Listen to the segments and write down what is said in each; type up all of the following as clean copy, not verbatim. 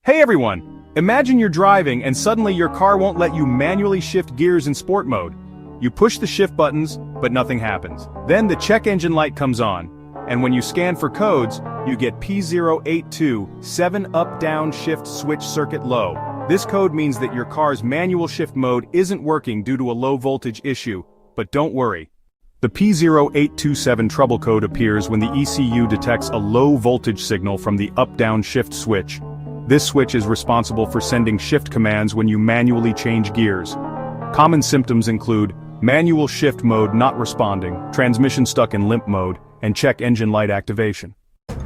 Hey everyone! Imagine you're driving and suddenly your car won't let you manually shift gears in sport mode. You push the shift buttons, but nothing happens. Then the check engine light comes on, and when you scan for codes, you get P0827 up-down shift switch circuit low. This code means that your car's manual shift mode isn't working due to a low voltage issue, but don't worry. The P0827 trouble code appears when the ECU detects a low voltage signal from the up-down shift switch. This switch is responsible for sending shift commands when you manually change gears. Common symptoms include manual shift mode not responding, transmission stuck in limp mode, and check engine light activation.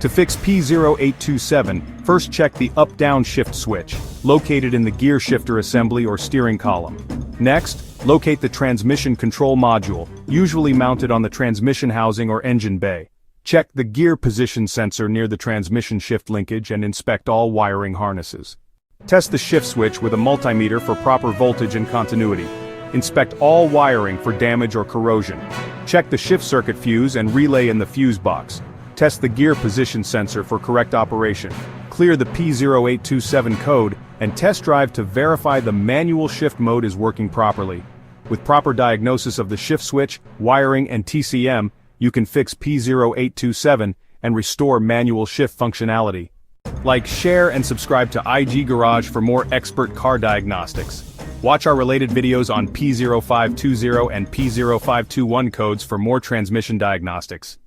To fix P0827, first check the up-down shift switch, located in the gear shifter assembly or steering column. Next, locate the transmission control module, usually mounted on the transmission housing or engine bay. Check the gear position sensor near the transmission shift linkage and inspect all wiring harnesses. Test the shift switch with a multimeter for proper voltage and continuity. Inspect all wiring for damage or corrosion. Check the shift circuit fuse and relay in the fuse box. Test the gear position sensor for correct operation. Clear the P0827 code and test drive to verify the manual shift mode is working properly. With proper diagnosis of the shift switch, wiring and TCM, you can fix P0827 and restore manual shift functionality. Like, share, and subscribe to IG Garage for more expert car diagnostics. Watch our related videos on P0520 and P0521 codes for more transmission diagnostics.